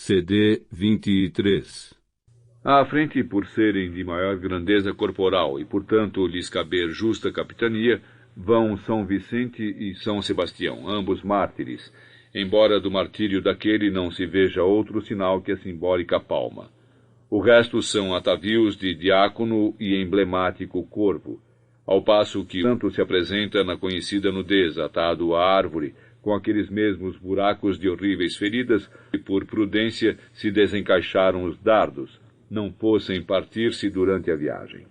CD 23. À frente, por serem de maior grandeza corporal e, portanto, lhes caber justa capitania, vão São Vicente e São Sebastião, ambos mártires, embora do martírio daquele não se veja outro sinal que a simbólica palma. O resto são atavios de diácono e emblemático corvo, ao passo que o santo se apresenta na conhecida nudez, atado à árvore, com aqueles mesmos buracos de horríveis feridas, e por prudência se desencaixaram os dardos, não fossem partir-se durante a viagem.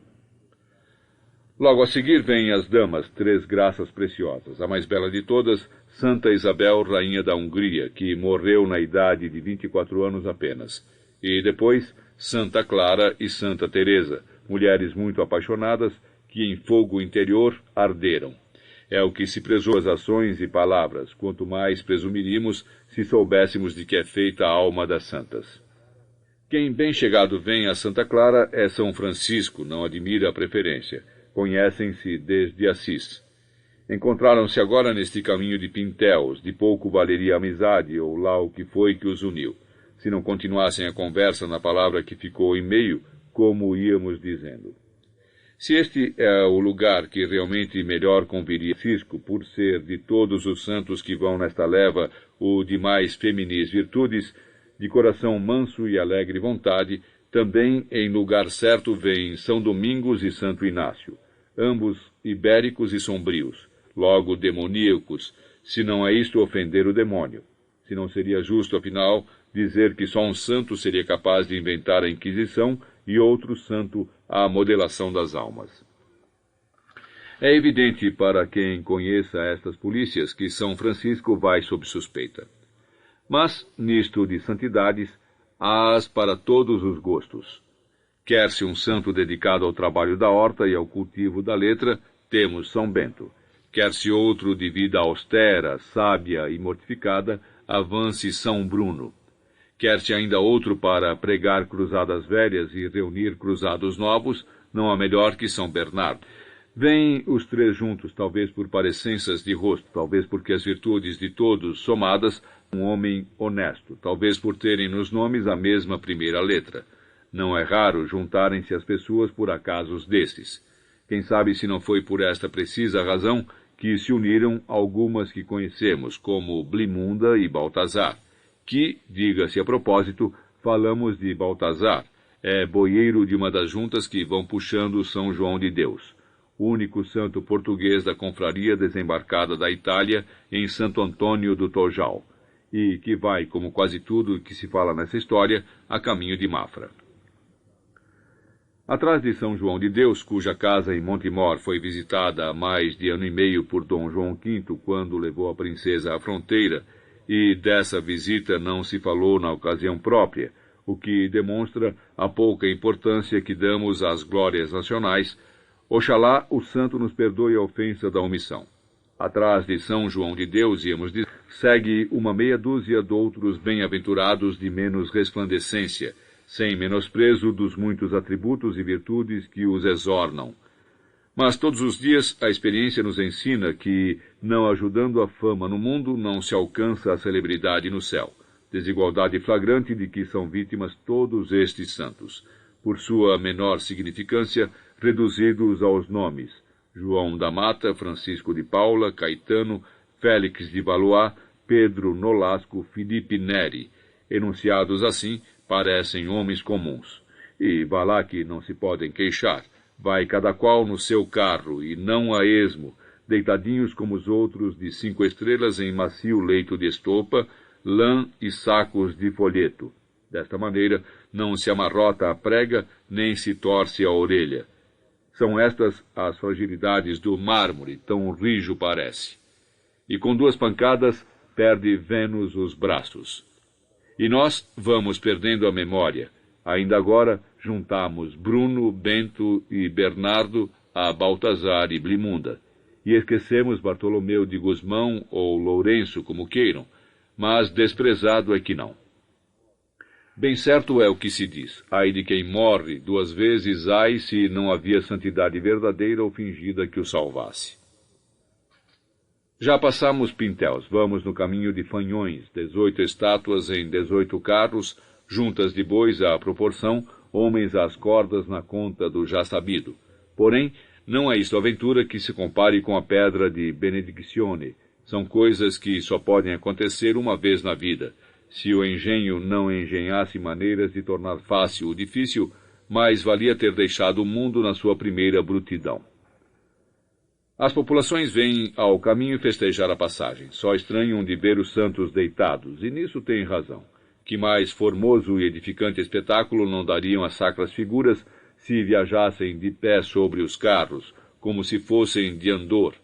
Logo a seguir vêm as damas, 3 graças preciosas. A mais bela de todas, Santa Isabel, rainha da Hungria, que morreu na idade de 24 anos apenas. E depois, Santa Clara e Santa Teresa, mulheres muito apaixonadas, que em fogo interior arderam. É o que se prezou as ações e palavras, quanto mais presumiríamos se soubéssemos de que é feita a alma das santas. Quem bem chegado vem a Santa Clara é São Francisco, não admira a preferência. Conhecem-se desde Assis. Encontraram-se agora neste caminho de Pintéus, de pouco valeria a amizade, ou lá o que foi que os uniu. Se não continuassem a conversa na palavra que ficou em meio, como íamos dizendo. Se este é o lugar que realmente melhor conviria a Francisco, por ser de todos os santos que vão nesta leva o de mais feminis virtudes, de coração manso e alegre vontade, também em lugar certo vêm São Domingos e Santo Inácio, ambos ibéricos e sombrios, logo demoníacos, se não é isto ofender o demônio. Se não seria justo, afinal, dizer que só um santo seria capaz de inventar a Inquisição e outro santo a modelação das almas. É evidente para quem conheça estas polícias que São Francisco vai sob suspeita. Mas, nisto de santidades, há-as para todos os gostos. Quer-se um santo dedicado ao trabalho da horta e ao cultivo da letra, temos São Bento. Quer-se outro de vida austera, sábia e mortificada, avance São Bruno. Quer-se ainda outro para pregar cruzadas velhas e reunir cruzados novos, não há melhor que São Bernardo. Vêm os 3 juntos, talvez por parecenças de rosto, talvez porque as virtudes de todos somadas, um homem honesto, talvez por terem nos nomes a mesma primeira letra. Não é raro juntarem-se as pessoas por acasos destes. Quem sabe se não foi por esta precisa razão que se uniram algumas que conhecemos, como Blimunda e Baltazar, que, diga-se a propósito, falamos de Baltazar, é boieiro de uma das juntas que vão puxando São João de Deus, único santo português da confraria desembarcada da Itália em Santo Antônio do Tojal, e que vai, como quase tudo que se fala nessa história, a caminho de Mafra. Atrás de São João de Deus, cuja casa em Montemor foi visitada há mais de ano e meio por Dom João V, quando levou a princesa à fronteira, e dessa visita não se falou na ocasião própria, o que demonstra a pouca importância que damos às glórias nacionais. Oxalá o santo nos perdoe a ofensa da omissão. Atrás de São João de Deus, íamos dizer, segue uma meia dúzia de outros bem-aventurados de menos resplandecência, sem menosprezo dos muitos atributos e virtudes que os exornam. Mas todos os dias a experiência nos ensina que, não ajudando a fama no mundo, não se alcança a celebridade no céu. Desigualdade flagrante de que são vítimas todos estes santos, por sua menor significância, reduzidos aos nomes: João da Mata, Francisco de Paula, Caetano, Félix de Valois, Pedro Nolasco, Filipe Neri. Enunciados assim, parecem homens comuns. E vá lá que não se podem queixar. Vai cada qual no seu carro, e não a esmo, deitadinhos como os outros de 5 estrelas em macio leito de estopa, lã e sacos de folheto. Desta maneira, não se amarrota a prega, nem se torce a orelha. São estas as fragilidades do mármore, tão rijo parece. E com 2 pancadas, perde Vênus os braços. E nós vamos perdendo a memória. Ainda agora, juntamos Bruno, Bento e Bernardo a Baltazar e Blimunda. E esquecemos Bartolomeu de Gusmão ou Lourenço, como queiram, mas desprezado é que não. Bem certo é o que se diz: ai de quem morre 2 vezes, ai se não havia santidade verdadeira ou fingida que o salvasse. Já passamos Pintéus, vamos no caminho de Fanhões, 18 estátuas em 18 carros, juntas de bois à proporção, homens às cordas na conta do já sabido. Porém, não é isto aventura que se compare com a pedra de Benedictione. São coisas que só podem acontecer uma vez na vida. Se o engenho não engenhasse maneiras de tornar fácil o difícil, mais valia ter deixado o mundo na sua primeira brutidão. As populações vêm ao caminho festejar a passagem. Só estranham de ver os santos deitados, e nisso têm razão. Que mais formoso e edificante espetáculo não dariam as sacras figuras se viajassem de pé sobre os carros, como se fossem de andor.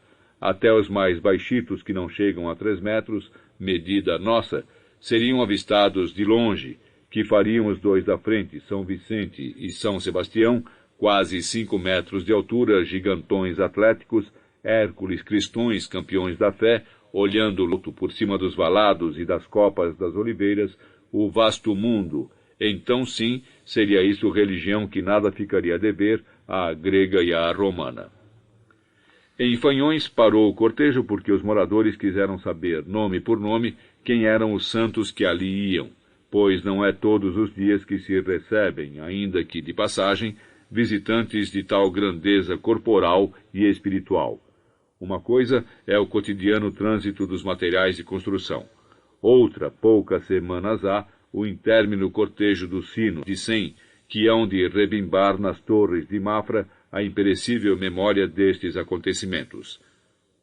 Até os mais baixitos, que não chegam a 3 metros, medida nossa, seriam avistados de longe, que fariam os dois da frente, São Vicente e São Sebastião, quase 5 metros de altura, gigantões atléticos, Hércules cristões, campeões da fé, olhando luto por cima dos valados e das copas das oliveiras, o vasto mundo. Então sim, seria isso religião que nada ficaria a dever à grega e à romana. Em Fanhões parou o cortejo porque os moradores quiseram saber, nome por nome, quem eram os santos que ali iam, pois não é todos os dias que se recebem, ainda que de passagem, visitantes de tal grandeza corporal e espiritual. Uma coisa é o cotidiano trânsito dos materiais de construção. Outra, poucas semanas há, o intérmino cortejo do sino de 100, que hão de rebimbar nas torres de Mafra a imperecível memória destes acontecimentos.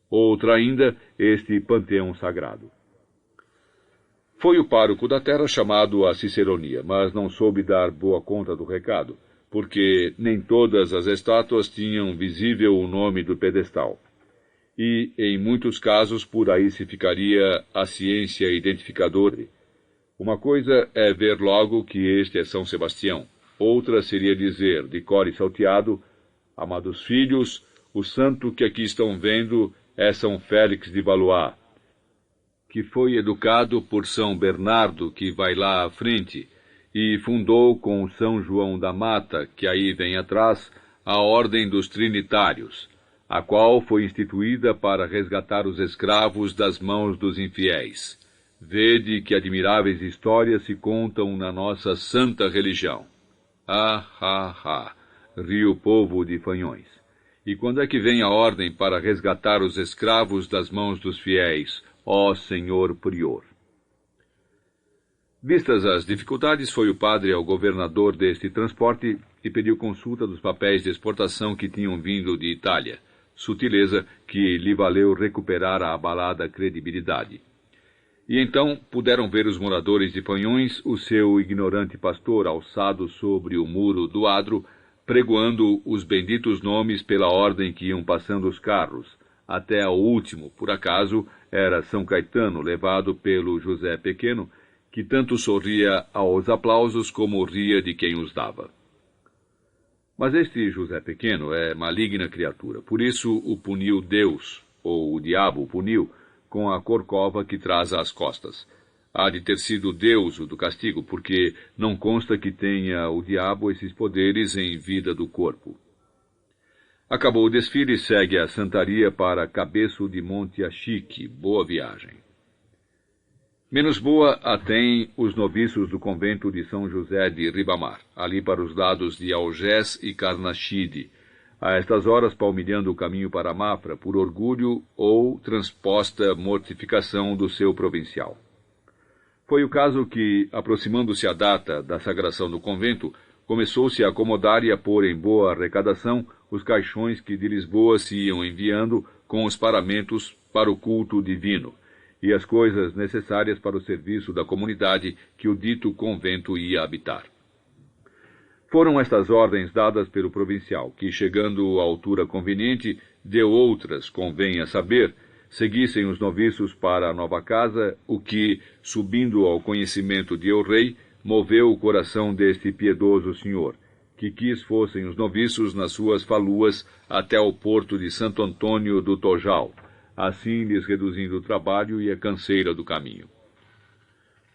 Outra ainda, este panteão sagrado. Foi o pároco da terra chamado à ciceronia, mas não soube dar boa conta do recado, porque nem todas as estátuas tinham visível o nome do pedestal. E, em muitos casos, por aí se ficaria a ciência identificadora. Uma coisa é ver logo que este é São Sebastião. Outra seria dizer, de cor e salteado, amados filhos, o santo que aqui estão vendo é São Félix de Valois, que foi educado por São Bernardo, que vai lá à frente, e fundou com São João da Mata, que aí vem atrás, a Ordem dos Trinitários, a qual foi instituída para resgatar os escravos das mãos dos infiéis. Vede que admiráveis histórias se contam na nossa santa religião. Riu o povo de Fanhões. E quando é que vem a ordem para resgatar os escravos das mãos dos fiéis, ó senhor prior? Vistas as dificuldades, foi o padre ao governador deste transporte e pediu consulta dos papéis de exportação que tinham vindo de Itália, sutileza que lhe valeu recuperar a abalada credibilidade. E então puderam ver os moradores de Fanhões o seu ignorante pastor alçado sobre o muro do adro, pregoando os benditos nomes pela ordem que iam passando os carros, até ao último, por acaso, era São Caetano, levado pelo José Pequeno, que tanto sorria aos aplausos como ria de quem os dava. Mas este José Pequeno é maligna criatura, por isso o puniu Deus, ou o diabo o puniu, com a corcova que traz às costas. Há de ter sido Deus o do castigo, porque não consta que tenha o diabo esses poderes em vida do corpo. Acabou o desfile e segue a santaria para Cabeço de Monte Achique. Boa viagem. Menos boa a têm os noviços do convento de São José de Ribamar, ali para os lados de Algés e Carnaxide, a estas horas palmilhando o caminho para Mafra por orgulho ou transposta mortificação do seu provincial. Foi o caso que, aproximando-se a data da sagração do convento, começou-se a acomodar e a pôr em boa arrecadação os caixões que de Lisboa se iam enviando com os paramentos para o culto divino, e as coisas necessárias para o serviço da comunidade que o dito convento ia habitar. Foram estas ordens dadas pelo provincial, que, chegando à altura conveniente, deu outras, convém a saber, seguissem os noviços para a nova casa, o que, subindo ao conhecimento de El-Rei, moveu o coração deste piedoso senhor, que quis fossem os noviços nas suas faluas até ao porto de Santo Antônio do Tojal, assim lhes reduzindo o trabalho e a canseira do caminho.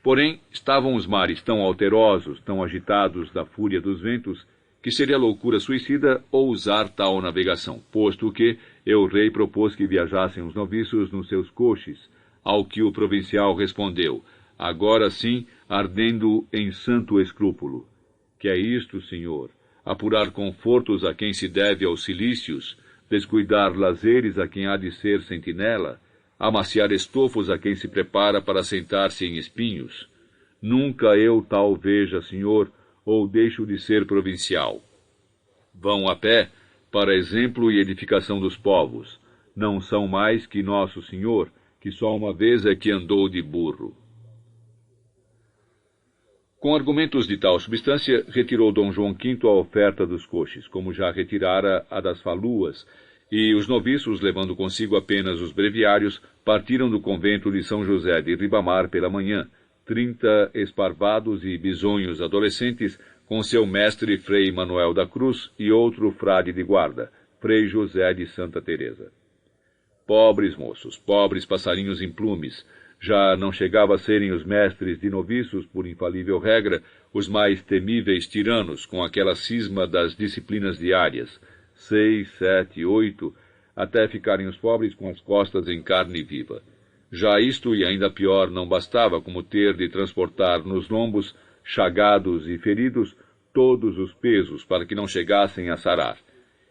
Porém, estavam os mares tão alterosos, tão agitados da fúria dos ventos, que seria loucura suicida ousar tal navegação, posto que, El-Rei propôs que viajassem os noviços nos seus coches, ao que o provincial respondeu, agora sim, ardendo em santo escrúpulo. Que é isto, senhor? Apurar confortos a quem se deve aos cilícios, descuidar lazeres a quem há de ser sentinela, amaciar estofos a quem se prepara para sentar-se em espinhos. Nunca eu tal veja, senhor, ou deixo de ser provincial. Vão a pé, para exemplo e edificação dos povos. Não são mais que nosso senhor, que só uma vez é que andou de burro. Com argumentos de tal substância, retirou Dom João V a oferta dos coches, como já retirara a das faluas, e os noviços, levando consigo apenas os breviários, partiram do convento de São José de Ribamar pela manhã, 30 esparvados e bisonhos adolescentes, com seu mestre Frei Manuel da Cruz e outro frade de guarda, Frei José de Santa Teresa. Pobres moços, pobres passarinhos em plumes, já não chegava a serem os mestres de noviços, por infalível regra, os mais temíveis tiranos, com aquela cisma das disciplinas diárias, 6, 7, 8, até ficarem os pobres com as costas em carne viva. Já isto, e ainda pior, não bastava, como ter de transportar nos lombos, chagados e feridos, todos os pesos para que não chegassem a sarar.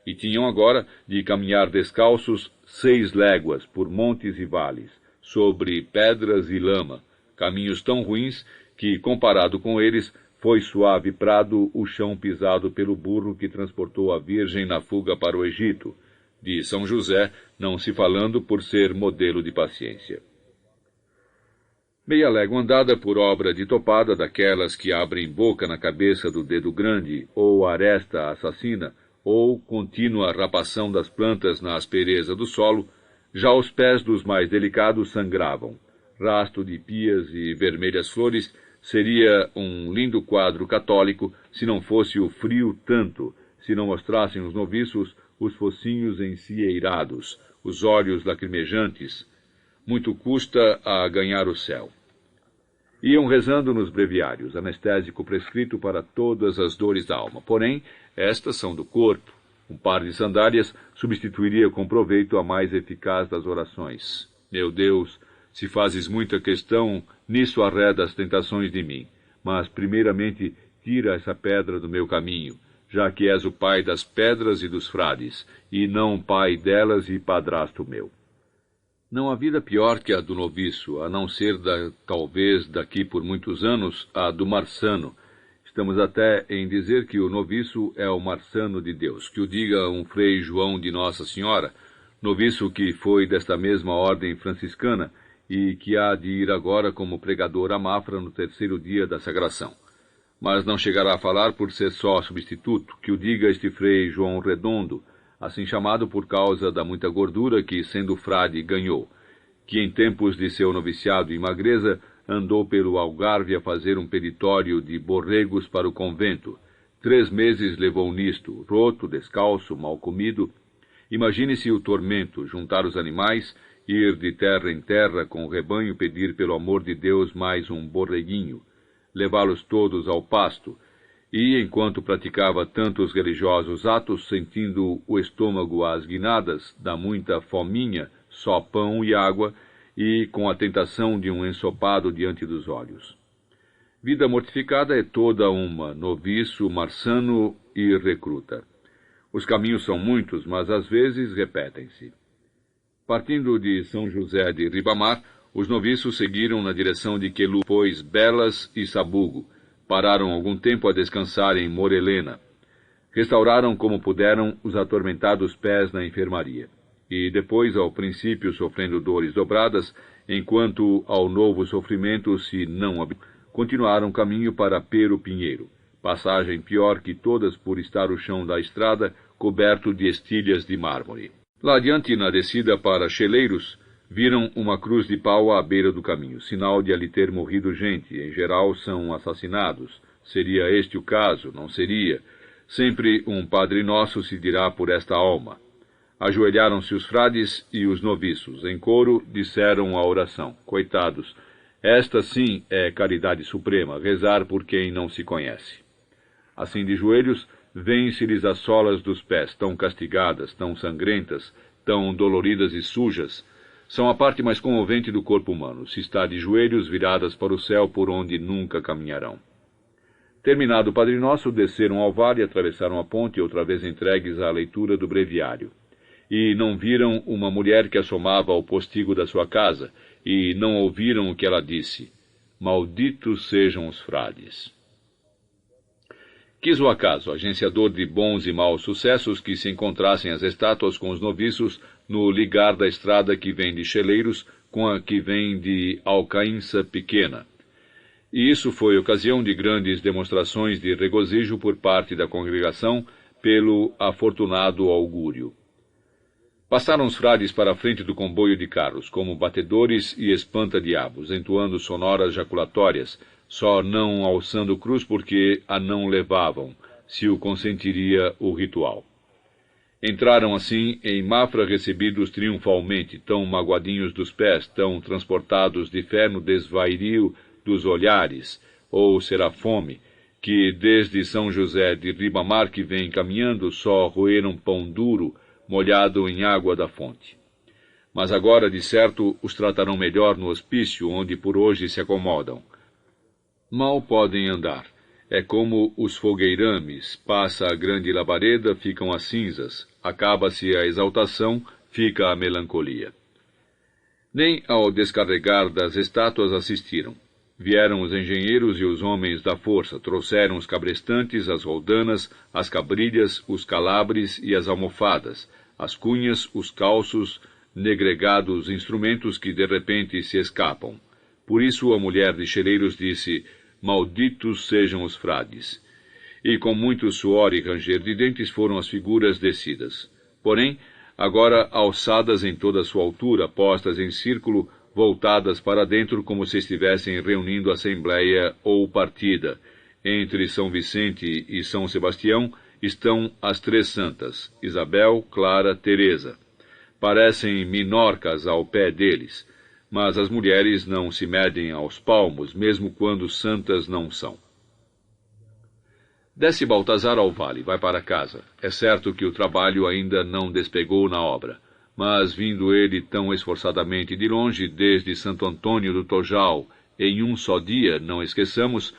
E tinham agora de caminhar descalços 6 léguas por montes e vales, sobre pedras e lama, caminhos tão ruins que, comparado com eles, foi suave prado o chão pisado pelo burro que transportou a Virgem na fuga para o Egito, de São José, não se falando por ser modelo de paciência. Meia légua andada por obra de topada, daquelas que abrem boca na cabeça do dedo grande, ou aresta assassina, ou contínua rapação das plantas na aspereza do solo, já os pés dos mais delicados sangravam. Rasto de pias e vermelhas flores seria um lindo quadro católico se não fosse o frio tanto, se não mostrassem os noviços os focinhos encieirados, os olhos lacrimejantes. Muito custa a ganhar o céu. Iam rezando nos breviários, anestésico prescrito para todas as dores da alma. Porém, estas são do corpo. Um par de sandálias substituiria com proveito a mais eficaz das orações. Meu Deus, se fazes muita questão, nisso arreda as tentações de mim. Mas, primeiramente, tira essa pedra do meu caminho, já que és o pai das pedras e dos frades, e não pai delas e padrasto meu. Não há vida pior que a do noviço, a não ser, talvez, daqui por muitos anos, a do marçano. Estamos até em dizer que o noviço é o marçano de Deus, que o diga um Frei João de Nossa Senhora, noviço que foi desta mesma ordem franciscana e que há de ir agora como pregador a Mafra no 3º dia da sagração. Mas não chegará a falar por ser só substituto, que o diga este Frei João Redondo, assim chamado por causa da muita gordura que, sendo frade, ganhou, que em tempos de seu noviciado em Magreza andou pelo Algarve a fazer um peditório de borregos para o convento. 3 meses levou nisto, roto, descalço, mal comido. Imagine-se o tormento, juntar os animais, ir de terra em terra com o rebanho pedir pelo amor de Deus mais um borreguinho, levá-los todos ao pasto, e, enquanto praticava tantos religiosos atos, sentindo o estômago às guinadas, da muita fominha, só pão e água, e com a tentação de um ensopado diante dos olhos. Vida mortificada é toda uma, noviço, marçano e recruta. Os caminhos são muitos, mas às vezes repetem-se. Partindo de São José de Ribamar, os noviços seguiram na direção de Queluz, pois Belas e Sabugo. Pararam algum tempo a descansar em Morelena. Restauraram como puderam os atormentados pés na enfermaria. E depois, ao princípio sofrendo dores dobradas, enquanto ao novo sofrimento se não habituaram, continuaram caminho para Pero Pinheiro, passagem pior que todas por estar o chão da estrada coberto de estilhas de mármore. Lá adiante, na descida para Cheleiros, viram uma cruz de pau à beira do caminho, sinal de ali ter morrido gente. Em geral são assassinados. Seria este o caso? Não seria. Sempre um Padre Nosso se dirá por esta alma. Ajoelharam-se os frades e os noviços. Em coro, disseram a oração. Coitados, esta sim é caridade suprema, rezar por quem não se conhece. Assim de joelhos, vêm-se-lhes as solas dos pés, tão castigadas, tão sangrentas, tão doloridas e sujas, são a parte mais comovente do corpo humano, se está de joelhos viradas para o céu por onde nunca caminharão. Terminado o Padre Nosso, desceram ao vale, atravessaram a ponte, outra vez entregues à leitura do breviário. E não viram uma mulher que assomava ao postigo da sua casa, e não ouviram o que ela disse: malditos sejam os frades. Quis o acaso, agenciador de bons e maus sucessos, que se encontrassem as estátuas com os noviços no ligar da estrada que vem de Cheleiros com a que vem de Alcaínça Pequena. E isso foi ocasião de grandes demonstrações de regozijo por parte da congregação pelo afortunado augúrio. Passaram os frades para a frente do comboio de carros, como batedores e espanta-diabos, entoando sonoras jaculatórias, só não alçando cruz porque a não levavam, se o consentiria o ritual. Entraram assim em Mafra recebidos triunfalmente, tão magoadinhos dos pés, tão transportados de fé no desvairio dos olhares, ou será fome, que desde São José de Ribamar que vem caminhando só roeram pão duro, molhado em água da fonte. Mas agora, de certo, os tratarão melhor no hospício, onde por hoje se acomodam. Mal podem andar. É como os fogueirames, passa a grande labareda, ficam as cinzas, acaba-se a exaltação, fica a melancolia. Nem ao descarregar das estátuas assistiram. Vieram os engenheiros e os homens da força, trouxeram os cabrestantes, as roldanas, as cabrilhas, os calabres e as almofadas, as cunhas, os calços, negregados instrumentos que de repente se escapam. Por isso a mulher de Cheleiros disse: malditos sejam os frades. E com muito suor e ranger de dentes foram as figuras descidas. Porém, agora alçadas em toda a sua altura, postas em círculo, voltadas para dentro como se estivessem reunindo assembleia ou partida. Entre São Vicente e São Sebastião estão as três santas, Isabel, Clara, Teresa. Parecem minorcas ao pé deles, mas as mulheres não se medem aos palmos, mesmo quando santas não são. Desce Baltazar ao vale, vai para casa. É certo que o trabalho ainda não despegou na obra, mas vindo ele tão esforçadamente de longe, desde Santo Antônio do Tojal, em um só dia, não esqueçamos,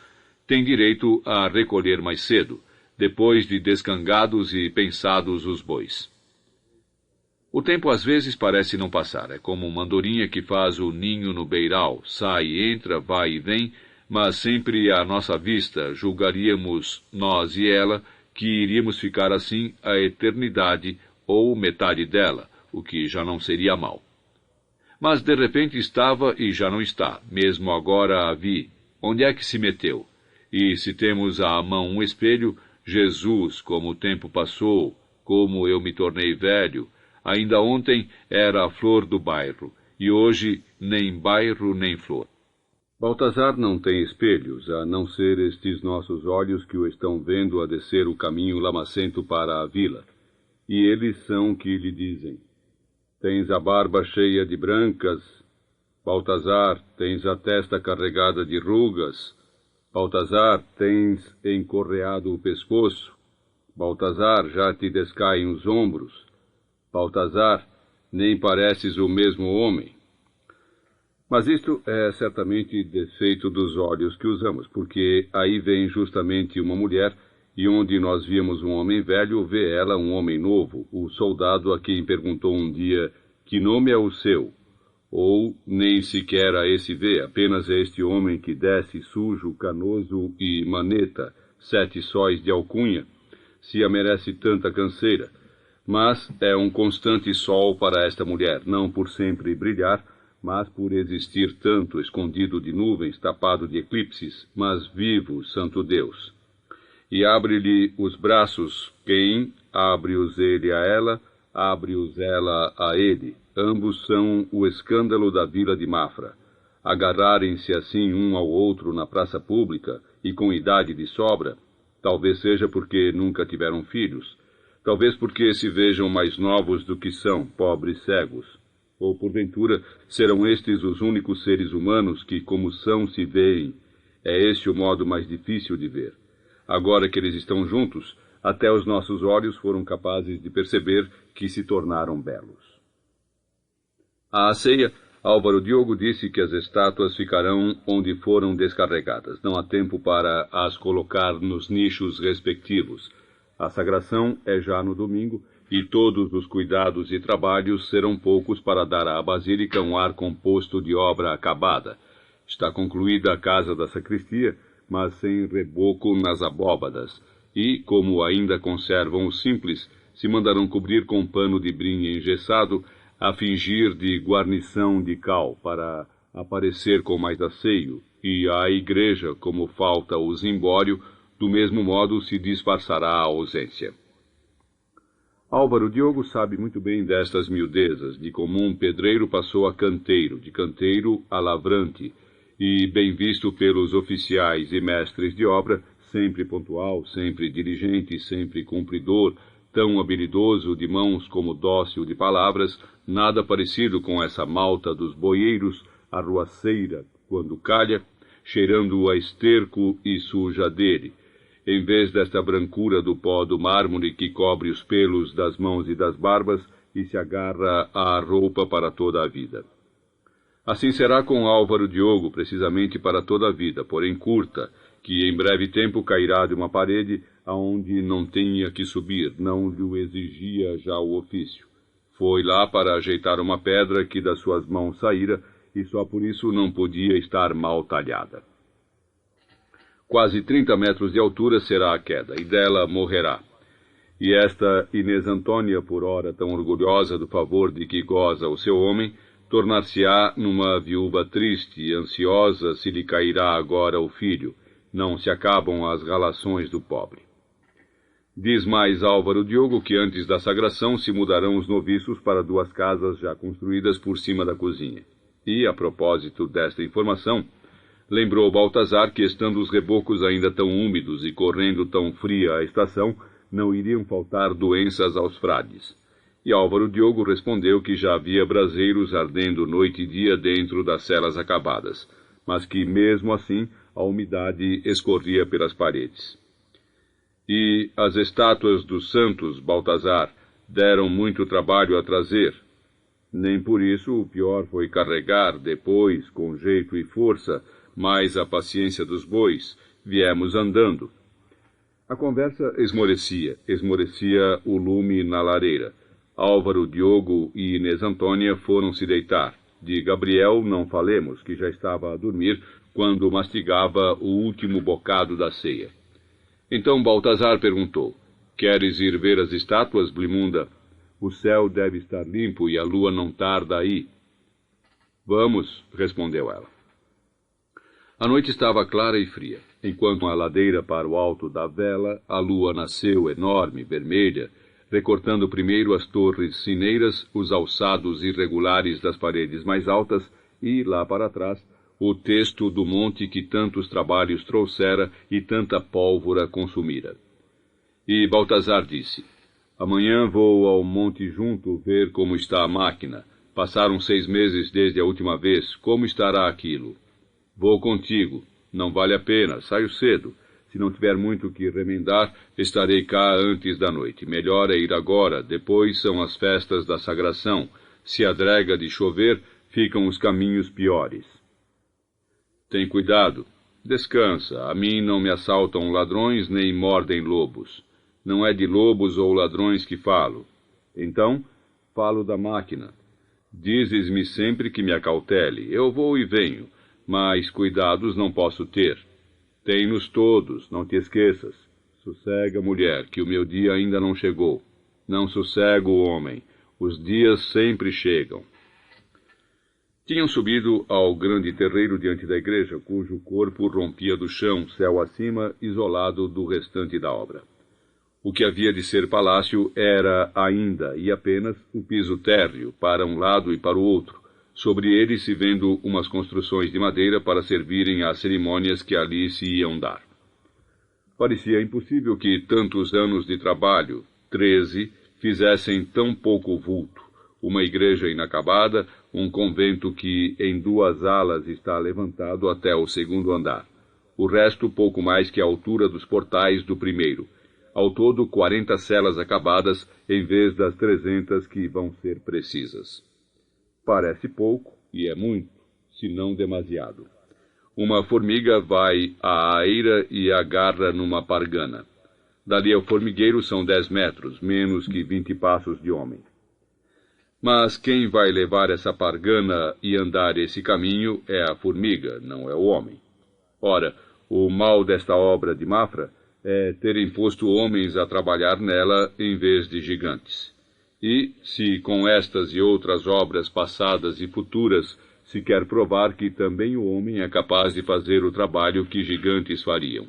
tem direito a recolher mais cedo, depois de descangados e pensados os bois. O tempo às vezes parece não passar, é como uma andorinha que faz o ninho no beiral, sai e entra, vai e vem, mas sempre à nossa vista julgaríamos, nós e ela, que iríamos ficar assim a eternidade ou metade dela, o que já não seria mal. Mas de repente estava e já não está, mesmo agora a vi. Onde é que se meteu? E se temos à mão um espelho, Jesus, como o tempo passou, como eu me tornei velho. Ainda ontem era a flor do bairro, e hoje nem bairro nem flor. Baltazar não tem espelhos, a não ser estes nossos olhos que o estão vendo a descer o caminho lamacento para a vila. E eles são que lhe dizem: tens a barba cheia de brancas, Baltazar, tens a testa carregada de rugas, Baltazar, tens encorreado o pescoço, Baltazar, já te descaem os ombros, Baltazar, nem pareces o mesmo homem. Mas isto é certamente defeito dos olhos que usamos, porque aí vem justamente uma mulher, e onde nós víamos um homem velho, vê ela um homem novo, o soldado a quem perguntou um dia: que nome é o seu? Ou nem sequer a esse vê, apenas a este homem que desce sujo, canoso e maneta, 7 sóis de alcunha, se a merece tanta canseira. Mas é um constante sol para esta mulher, não por sempre brilhar, mas por existir tanto, escondido de nuvens, tapado de eclipses, mas vivo, santo Deus. E abre-lhe os braços, quem abre-os ele a ela, abre-os ela a ele. Ambos são o escândalo da vila de Mafra. Agarrarem-se assim um ao outro na praça pública, e com idade de sobra, talvez seja porque nunca tiveram filhos, talvez porque se vejam mais novos do que são, pobres cegos. Ou, porventura, serão estes os únicos seres humanos que, como são, se veem. É este o modo mais difícil de ver. Agora que eles estão juntos, até os nossos olhos foram capazes de perceber que se tornaram belos. À ceia, Álvaro Diogo disse que as estátuas ficarão onde foram descarregadas. Não há tempo para as colocar nos nichos respectivos. A sagração é já no domingo, e todos os cuidados e trabalhos serão poucos para dar à basílica um ar composto de obra acabada. Está concluída a casa da sacristia, mas sem reboco nas abóbadas, e, como ainda conservam o simples, se mandarão cobrir com pano de brim engessado, a fingir de guarnição de cal, para aparecer com mais asseio, e à igreja, como falta o zimbório, do mesmo modo se disfarçará a ausência. Álvaro Diogo sabe muito bem destas miudezas. De comum pedreiro passou a canteiro, de canteiro a lavrante, e, bem visto pelos oficiais e mestres de obra, sempre pontual, sempre diligente, sempre cumpridor, tão habilidoso de mãos como dócil de palavras, nada parecido com essa malta dos boieiros, arruaceira, quando calha, cheirando a esterco e suja dele, em vez desta brancura do pó do mármore que cobre os pelos das mãos e das barbas e se agarra à roupa para toda a vida. Assim será com Álvaro Diogo, precisamente para toda a vida, porém curta, que em breve tempo cairá de uma parede aonde não tinha que subir, não lhe exigia já o ofício. Foi lá para ajeitar uma pedra que das suas mãos saíra, e só por isso não podia estar mal talhada. Quase 30 metros de altura será a queda, e dela morrerá. E esta Inês Antônia, por ora tão orgulhosa do favor de que goza o seu homem, tornar-se-á numa viúva triste e ansiosa se lhe cairá agora o filho. Não se acabam as relações do pobre. Diz mais Álvaro Diogo que antes da sagração se mudarão os noviços para 2 casas já construídas por cima da cozinha. E, a propósito desta informação, lembrou Baltazar que, estando os rebocos ainda tão úmidos e correndo tão fria a estação, não iriam faltar doenças aos frades. E Álvaro Diogo respondeu que já havia braseiros ardendo noite e dia dentro das celas acabadas, mas que, mesmo assim, a umidade escorria pelas paredes. E as estátuas dos santos, Baltazar, deram muito trabalho a trazer. Nem por isso o pior foi carregar depois, com jeito e força, mais a paciência dos bois, viemos andando. A conversa esmorecia o lume na lareira. Álvaro Diogo e Inês Antônia foram se deitar. De Gabriel não falemos, que já estava a dormir quando mastigava o último bocado da ceia. Então Baltazar perguntou: "Queres ir ver as estátuas, Blimunda? O céu deve estar limpo e a lua não tarda aí." "Vamos," respondeu ela. A noite estava clara e fria. Enquanto a ladeira para o alto da vela, a lua nasceu enorme, vermelha, recortando primeiro as torres sineiras, os alçados irregulares das paredes mais altas e, lá para trás, o texto do monte que tantos trabalhos trouxera e tanta pólvora consumira. E Baltazar disse: "Amanhã vou ao Monte Junto ver como está a máquina. Passaram 6 meses desde a última vez. Como estará aquilo?" "Vou contigo. Não vale a pena. Saio cedo. Se não tiver muito que remendar, estarei cá antes da noite. Melhor é ir agora, depois são as festas da sagração. Se adrega de chover, ficam os caminhos piores." "Tem cuidado. Descansa. A mim não me assaltam ladrões nem mordem lobos. Não é de lobos ou ladrões que falo. Então, falo da máquina. Dizes-me sempre que me acautele. Eu vou e venho, mas cuidados não posso ter. Tem-nos todos, não te esqueças. Sossega, mulher, que o meu dia ainda não chegou. Não sossega o homem. Os dias sempre chegam." Tinham subido ao grande terreiro diante da igreja, cujo corpo rompia do chão, céu acima, isolado do restante da obra. O que havia de ser palácio era ainda e apenas o piso térreo, para um lado e para o outro, sobre ele se vendo umas construções de madeira para servirem às cerimônias que ali se iam dar. Parecia impossível que tantos anos de trabalho, 13, fizessem tão pouco vulto. Uma igreja inacabada, um convento que em 2 alas está levantado até o 2º andar. O resto pouco mais que a altura dos portais do primeiro. Ao todo 40 celas acabadas, em vez das 300 que vão ser precisas. Parece pouco, e é muito, se não demasiado. Uma formiga vai à eira e agarra numa pargana. Dali ao formigueiro são 10 metros, menos que 20 passos de homem. Mas quem vai levar essa pargana e andar esse caminho é a formiga, não é o homem. Ora, o mal desta obra de Mafra é terem posto homens a trabalhar nela em vez de gigantes. E, se com estas e outras obras passadas e futuras se quer provar que também o homem é capaz de fazer o trabalho que gigantes fariam,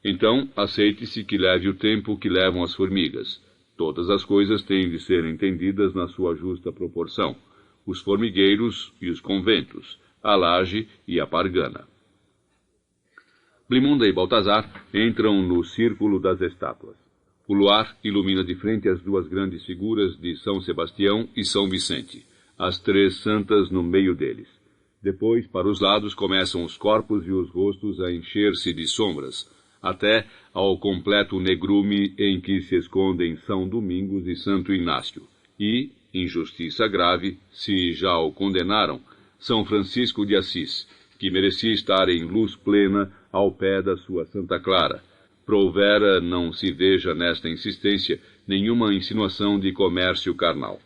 então aceite-se que leve o tempo que levam as formigas. Todas as coisas têm de ser entendidas na sua justa proporção: os formigueiros e os conventos, a laje e a pargana. Blimunda e Baltazar entram no círculo das estátuas. O luar ilumina de frente as duas grandes figuras de São Sebastião e São Vicente, as 3 santas no meio deles. Depois, para os lados, começam os corpos e os rostos a encher-se de sombras, até ao completo negrume em que se escondem São Domingos e Santo Inácio, e, injustiça grave, se já o condenaram, São Francisco de Assis, que merecia estar em luz plena ao pé da sua Santa Clara. Provera não se veja nesta insistência nenhuma insinuação de comércio carnal.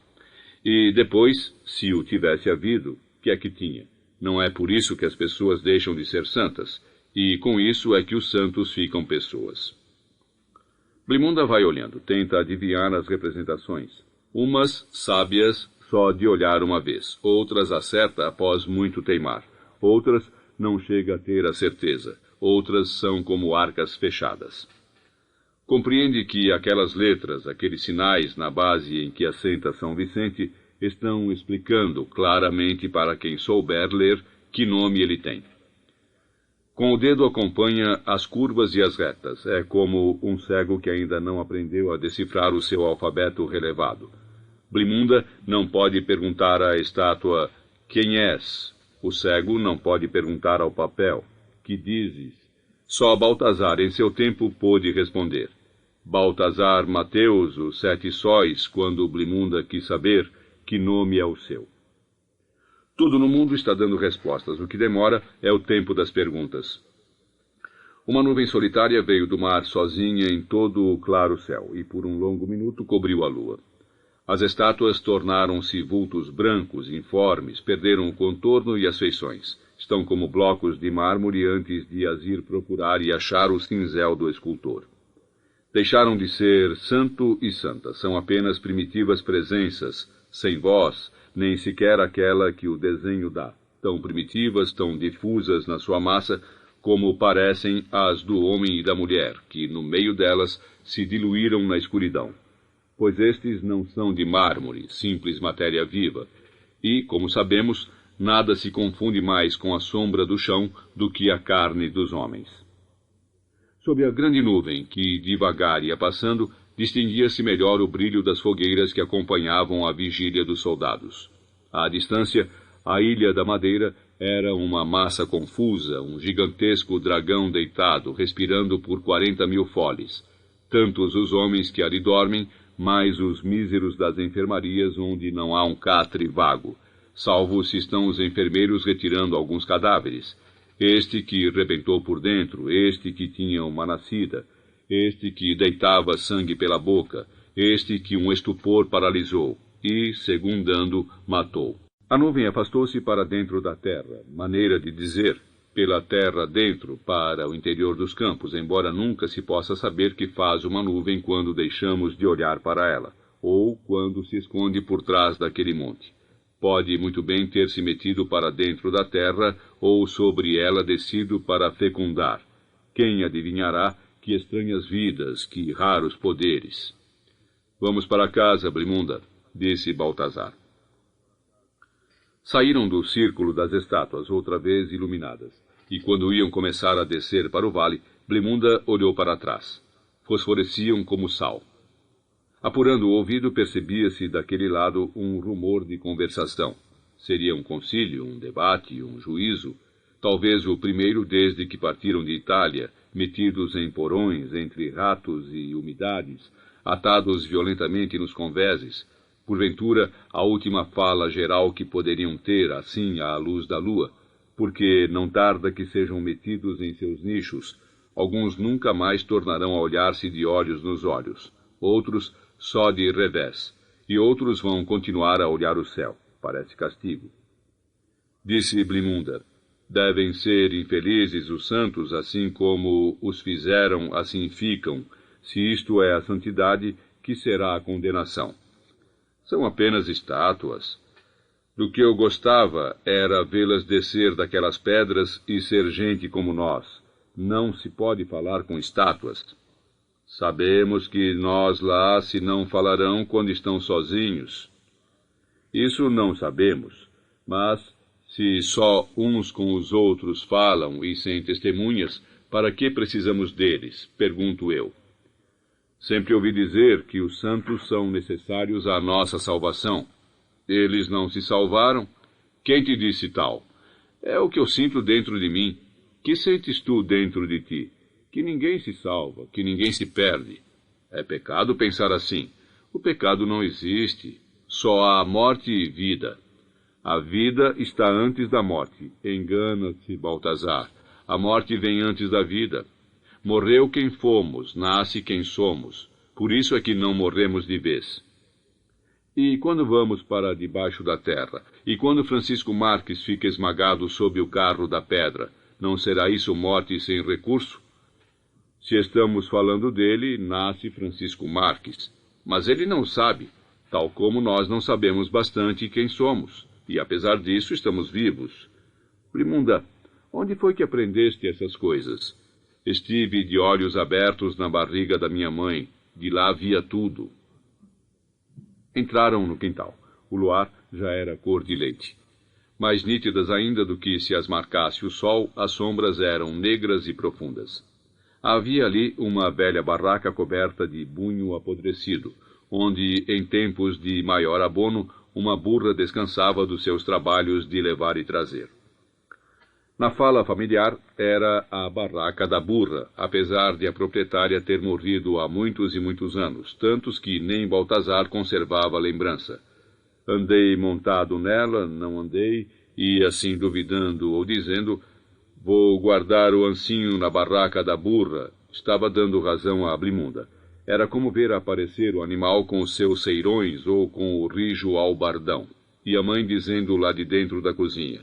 E depois, se o tivesse havido, que é que tinha? Não é por isso que as pessoas deixam de ser santas, e com isso é que os santos ficam pessoas. Blimunda vai olhando, tenta adivinhar as representações. Umas sábias só de olhar uma vez, outras acerta após muito teimar, outras não chega a ter a certeza, outras são como arcas fechadas. Compreende que aquelas letras, aqueles sinais na base em que assenta São Vicente, estão explicando claramente para quem souber ler que nome ele tem. Com o dedo acompanha as curvas e as retas. É como um cego que ainda não aprendeu a decifrar o seu alfabeto relevado. Blimunda não pode perguntar à estátua: quem és? O cego não pode perguntar ao papel: que dizes? Só Baltazar, em seu tempo, pôde responder. Baltazar Mateus, os 7 sóis, quando Blimunda quis saber que nome é o seu. Tudo no mundo está dando respostas. O que demora é o tempo das perguntas. Uma nuvem solitária veio do mar sozinha em todo o claro céu, e por um longo minuto cobriu a lua. As estátuas tornaram-se vultos brancos, informes, perderam o contorno e as feições. Estão como blocos de mármore antes de as ir procurar e achar o cinzel do escultor. Deixaram de ser santo e santa, são apenas primitivas presenças, sem voz, nem sequer aquela que o desenho dá, tão primitivas, tão difusas na sua massa, como parecem as do homem e da mulher, que no meio delas se diluíram na escuridão. Pois estes não são de mármore, simples matéria viva, e, como sabemos, nada se confunde mais com a sombra do chão do que a carne dos homens. Sob a grande nuvem que devagar ia passando, distinguia-se melhor o brilho das fogueiras que acompanhavam a vigília dos soldados. À distância, a Ilha da Madeira era uma massa confusa, um gigantesco dragão deitado, respirando por 40.000 foles. Tantos os homens que ali dormem, mais os míseros das enfermarias onde não há um catre vago, salvo se estão os enfermeiros retirando alguns cadáveres. Este que rebentou por dentro, este que tinha uma nascida, este que deitava sangue pela boca, este que um estupor paralisou e, segundando, matou. A nuvem afastou-se para dentro da terra, maneira de dizer, pela terra dentro, para o interior dos campos, embora nunca se possa saber que faz uma nuvem quando deixamos de olhar para ela, ou quando se esconde por trás daquele monte. Pode muito bem ter se metido para dentro da terra, ou sobre ela descido para fecundar. Quem adivinhará que estranhas vidas, que raros poderes? Vamos para casa, Blimunda, disse Baltazar. Saíram do círculo das estátuas, outra vez iluminadas, e quando iam começar a descer para o vale, Blimunda olhou para trás. Fosforeciam como sal. Apurando o ouvido, percebia-se daquele lado um rumor de conversação. Seria um concílio, um debate, um juízo, talvez o primeiro desde que partiram de Itália, metidos em porões entre ratos e umidades, atados violentamente nos convéses, porventura, a última fala geral que poderiam ter, assim, à luz da lua, porque não tarda que sejam metidos em seus nichos. Alguns nunca mais tornarão a olhar-se de olhos nos olhos, outros só de revés, e outros vão continuar a olhar o céu. Parece castigo. Disse Blimunda: devem ser infelizes os santos, assim como os fizeram, assim ficam. Se isto é a santidade, que será a condenação? São apenas estátuas. Do que eu gostava era vê-las descer daquelas pedras e ser gente como nós. Não se pode falar com estátuas. Sabemos que nós lá se não falarão quando estão sozinhos. Isso não sabemos, mas se só uns com os outros falam e sem testemunhas, para que precisamos deles? Pergunto eu. Sempre ouvi dizer que os santos são necessários à nossa salvação. Eles não se salvaram? Quem te disse tal? É o que eu sinto dentro de mim. Que sentes tu dentro de ti? Que ninguém se salva, que ninguém se perde. É pecado pensar assim. O pecado não existe. Só há morte e vida. A vida está antes da morte. Engana-se, Baltazar. A morte vem antes da vida. Morreu quem fomos, nasce quem somos. Por isso é que não morremos de vez. E quando vamos para debaixo da terra? E quando Francisco Marques fica esmagado sob o carro da pedra? Não será isso morte sem recurso? Se estamos falando dele, nasce Francisco Marques. Mas ele não sabe, tal como nós não sabemos bastante quem somos. E apesar disso, estamos vivos. Blimunda, onde foi que aprendeste essas coisas? Estive de olhos abertos na barriga da minha mãe. De lá via tudo. Entraram no quintal. O luar já era cor de leite. Mais nítidas ainda do que se as marcasse o sol, as sombras eram negras e profundas. Havia ali uma velha barraca coberta de bunho apodrecido, onde, em tempos de maior abono, uma burra descansava dos seus trabalhos de levar e trazer. Na fala familiar, era a barraca da burra, apesar de a proprietária ter morrido há muitos e muitos anos, tantos que nem Baltazar conservava a lembrança. Andei montado nela, não andei, e assim duvidando ou dizendo, vou guardar o ancinho na barraca da burra, estava dando razão a Blimunda. Era como ver aparecer o animal com os seus ceirões ou com o rijo albardão, e a mãe dizendo lá de dentro da cozinha,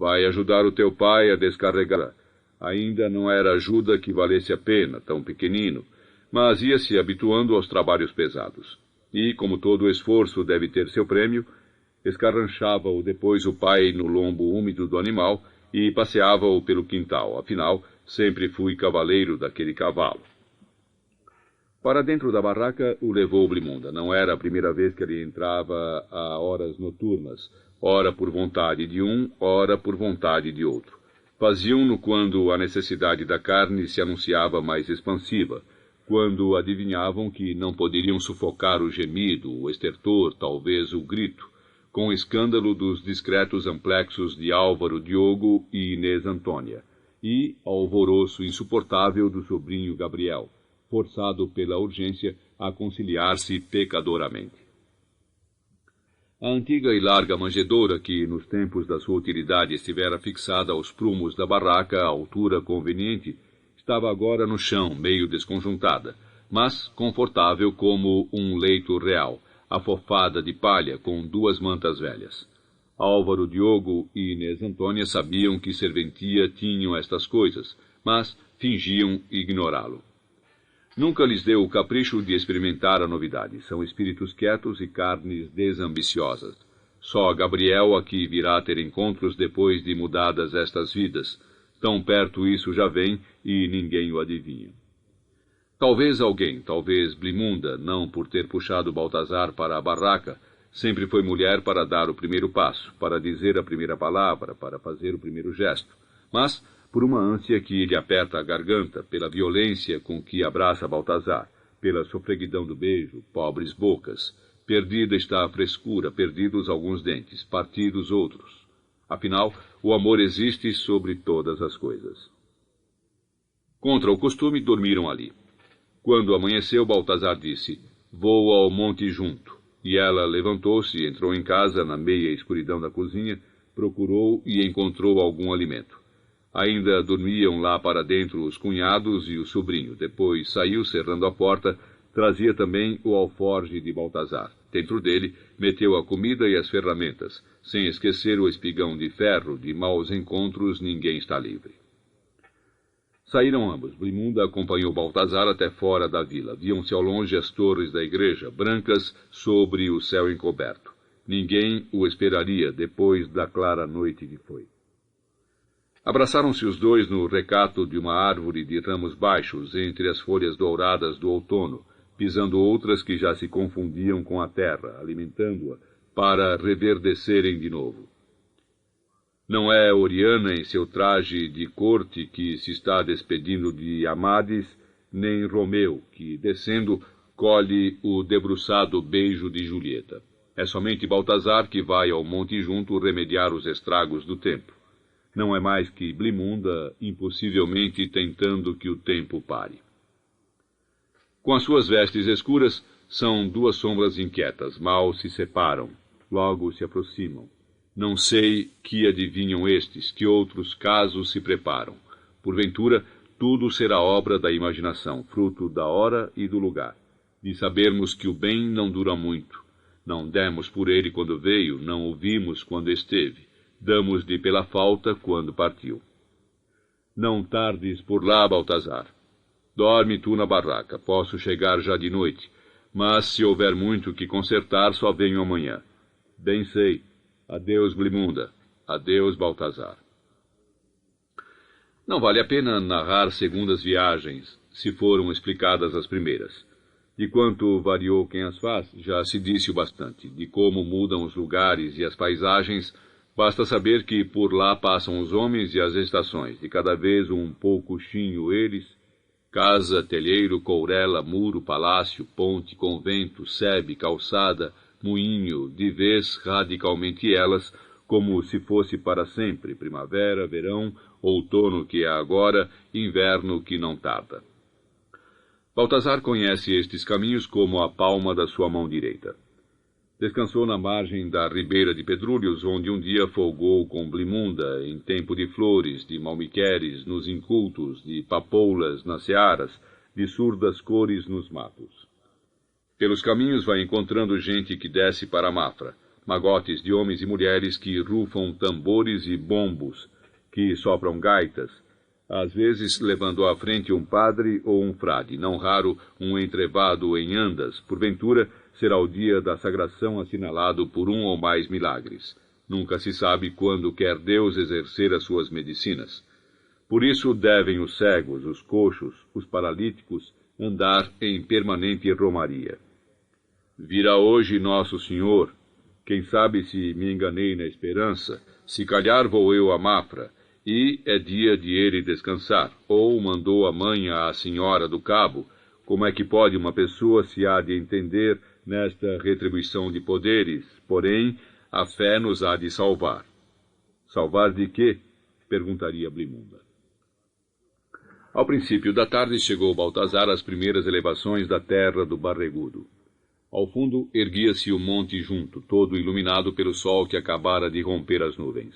vai ajudar o teu pai a descarregar. Ainda não era ajuda que valesse a pena, tão pequenino, mas ia se habituando aos trabalhos pesados. E, como todo esforço deve ter seu prêmio, escarranchava-o depois o pai no lombo úmido do animal e passeava-o pelo quintal. Afinal, sempre fui cavaleiro daquele cavalo. Para dentro da barraca o levou Blimunda. Não era a primeira vez que ele entrava a horas noturnas, ora por vontade de um, ora por vontade de outro. Faziam-no quando a necessidade da carne se anunciava mais expansiva, quando adivinhavam que não poderiam sufocar o gemido, o estertor, talvez o grito, com o escândalo dos discretos amplexos de Álvaro Diogo e Inês Antônia, e alvoroço insuportável do sobrinho Gabriel, forçado pela urgência a conciliar-se pecadoramente. A antiga e larga manjedoura que, nos tempos da sua utilidade, estivera fixada aos prumos da barraca à altura conveniente, estava agora no chão, meio desconjuntada, mas confortável como um leito real, afofada de palha com duas mantas velhas. Álvaro Diogo e Inês Antônia sabiam que serventia tinham estas coisas, mas fingiam ignorá-lo. Nunca lhes deu o capricho de experimentar a novidade. São espíritos quietos e carnes desambiciosas. Só Gabriel aqui virá ter encontros depois de mudadas estas vidas. Tão perto isso já vem e ninguém o adivinha. Talvez alguém, talvez Blimunda, não por ter puxado Baltazar para a barraca, sempre foi mulher para dar o primeiro passo, para dizer a primeira palavra, para fazer o primeiro gesto. Mas por uma ânsia que lhe aperta a garganta, pela violência com que abraça Baltazar, pela sofreguidão do beijo, pobres bocas. Perdida está a frescura, perdidos alguns dentes, partidos outros. Afinal, o amor existe sobre todas as coisas. Contra o costume, dormiram ali. Quando amanheceu, Baltazar disse, vou ao monte junto. E ela levantou-se, entrou em casa na meia escuridão da cozinha, procurou e encontrou algum alimento. Ainda dormiam lá para dentro os cunhados e o sobrinho. Depois saiu, cerrando a porta, trazia também o alforje de Baltazar. Dentro dele, meteu a comida e as ferramentas, sem esquecer o espigão de ferro. De maus encontros ninguém está livre. Saíram ambos. Blimunda acompanhou Baltazar até fora da vila. Viam-se ao longe as torres da igreja, brancas sobre o céu encoberto. Ninguém o esperaria depois da clara noite que foi. Abraçaram-se os dois no recato de uma árvore de ramos baixos, entre as folhas douradas do outono, pisando outras que já se confundiam com a terra, alimentando-a, para reverdecerem de novo. Não é Oriana em seu traje de corte que se está despedindo de Amades, nem Romeu, que, descendo, colhe o debruçado beijo de Julieta. É somente Baltazar que vai ao monte junto remediar os estragos do tempo. Não é mais que Blimunda, impossivelmente tentando que o tempo pare. Com as suas vestes escuras, são duas sombras inquietas, mal se separam, logo se aproximam. Não sei que adivinham estes, que outros casos se preparam. Porventura, tudo será obra da imaginação, fruto da hora e do lugar. De sabermos que o bem não dura muito. Não demos por ele quando veio, não o vimos quando esteve. Damos-lhe pela falta quando partiu. Não tardes por lá, Baltazar. Dorme tu na barraca, posso chegar já de noite, mas se houver muito que consertar, só venho amanhã. Bem sei. Adeus, Blimunda. Adeus, Baltazar. Não vale a pena narrar segundas viagens, se foram explicadas as primeiras. De quanto variou quem as faz, já se disse o bastante. De como mudam os lugares e as paisagens, basta saber que por lá passam os homens e as estações, e cada vez um poucochinho eles, casa, telheiro, courela, muro, palácio, ponte, convento, sebe, calçada, moinho, de vez radicalmente elas, como se fosse para sempre, primavera, verão, outono que é agora, inverno que não tarda. Baltazar conhece estes caminhos como a palma da sua mão direita. Descansou na margem da ribeira de Pedrúlios, onde um dia folgou com Blimunda, em tempo de flores, de malmiqueres nos incultos, de papoulas nas searas, de surdas cores nos matos. Pelos caminhos vai encontrando gente que desce para a Mafra, magotes de homens e mulheres que rufam tambores e bombos, que sopram gaitas, às vezes levando à frente um padre ou um frade, não raro um entrevado em andas, porventura será o dia da sagração assinalado por um ou mais milagres. Nunca se sabe quando quer Deus exercer as suas medicinas. Por isso devem os cegos, os coxos, os paralíticos andar em permanente romaria. Virá hoje Nosso Senhor. Quem sabe se me enganei na esperança, se calhar vou eu a Mafra, e é dia de ele descansar, ou mandou a mãe à senhora do cabo. Como é que pode uma pessoa se há de entender nesta retribuição de poderes? Porém, a fé nos há de salvar. Salvar de quê? Perguntaria Blimunda. Ao princípio da tarde chegou Baltazar às primeiras elevações da terra do Barregudo. Ao fundo erguia-se o monte junto, todo iluminado pelo sol que acabara de romper as nuvens.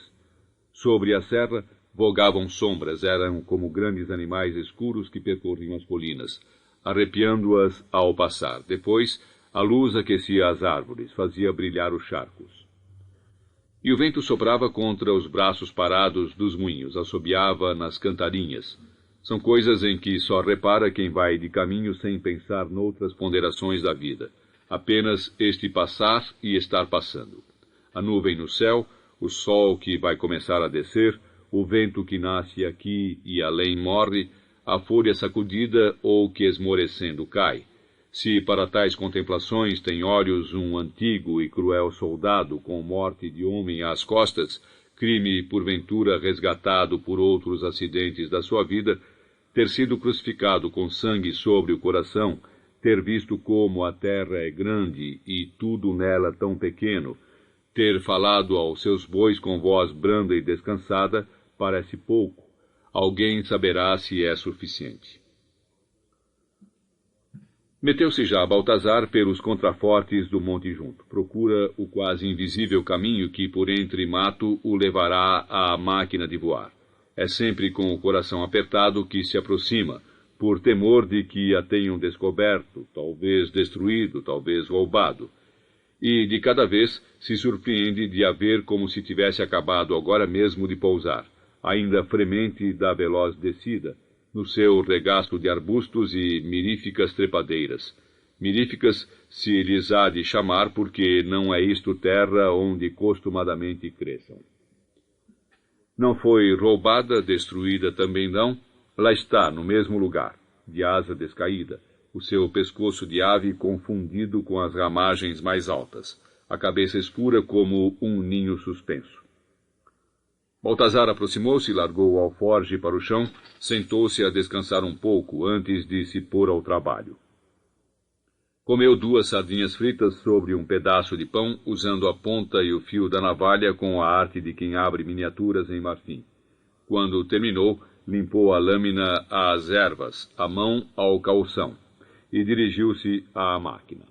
Sobre a serra vogavam sombras, eram como grandes animais escuros que percorriam as colinas, arrepiando-as ao passar. Depois, a luz aquecia as árvores, fazia brilhar os charcos. E o vento soprava contra os braços parados dos moinhos, assobiava nas cantarinhas. São coisas em que só repara quem vai de caminho sem pensar noutras ponderações da vida. Apenas este passar e estar passando. A nuvem no céu, o sol que vai começar a descer, o vento que nasce aqui e além morre, a folha sacudida ou que esmorecendo cai. Se para tais contemplações tem olhos um antigo e cruel soldado com morte de homem às costas, crime porventura resgatado por outros acidentes da sua vida, ter sido crucificado com sangue sobre o coração, ter visto como a terra é grande e tudo nela tão pequeno, ter falado aos seus bois com voz branda e descansada, parece pouco. Alguém saberá se é suficiente. Meteu-se já Baltazar pelos contrafortes do monte junto. Procura o quase invisível caminho que por entre mato o levará à máquina de voar. É sempre com o coração apertado que se aproxima, por temor de que a tenham descoberto, talvez destruído, talvez roubado. E de cada vez se surpreende de a ver como se tivesse acabado agora mesmo de pousar, ainda fremente da veloz descida, no seu regaço de arbustos e miríficas trepadeiras. Miríficas se lhes há de chamar, porque não é isto terra onde costumadamente cresçam. Não foi roubada, destruída também não, lá está, no mesmo lugar, de asa descaída, o seu pescoço de ave confundido com as ramagens mais altas, a cabeça escura como um ninho suspenso. Baltazar aproximou-se, largou o alforge para o chão, sentou-se a descansar um pouco antes de se pôr ao trabalho. Comeu 2 sardinhas fritas sobre um pedaço de pão, usando a ponta e o fio da navalha com a arte de quem abre miniaturas em marfim. Quando terminou, limpou a lâmina às ervas, a mão ao calção, e dirigiu-se à máquina.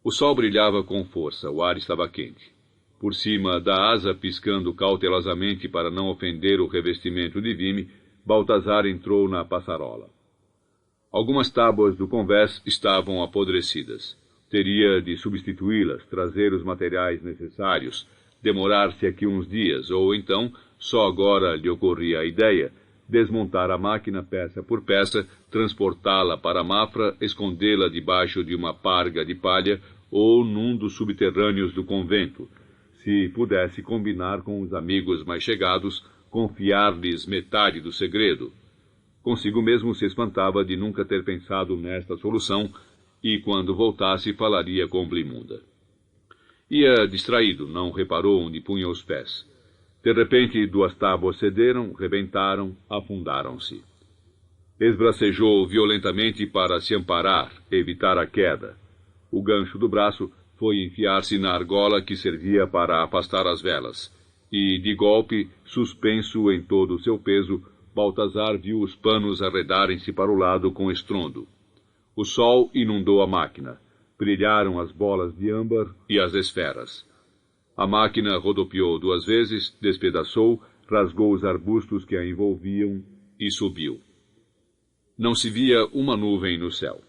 O sol brilhava com força, o ar estava quente. Por cima da asa, piscando cautelosamente para não ofender o revestimento de vime, Baltazar entrou na passarola. Algumas tábuas do convés estavam apodrecidas. Teria de substituí-las, trazer os materiais necessários, demorar-se aqui uns dias, ou então, só agora lhe ocorria a ideia, desmontar a máquina peça por peça, transportá-la para Mafra, escondê-la debaixo de uma parga de palha ou num dos subterrâneos do convento, se pudesse combinar com os amigos mais chegados, confiar-lhes metade do segredo. Consigo mesmo se espantava de nunca ter pensado nesta solução, e quando voltasse falaria com Blimunda. Ia distraído, não reparou onde punha os pés. De repente 2 tábuas cederam, rebentaram, afundaram-se. Esbracejou violentamente para se amparar, evitar a queda. O gancho do braço foi enfiar-se na argola que servia para afastar as velas, e, de golpe, suspenso em todo o seu peso, Baltazar viu os panos arredarem-se para o lado com estrondo. O sol inundou a máquina. Brilharam as bolas de âmbar e as esferas. A máquina rodopiou 2 vezes, despedaçou, rasgou os arbustos que a envolviam e subiu. Não se via uma nuvem no céu.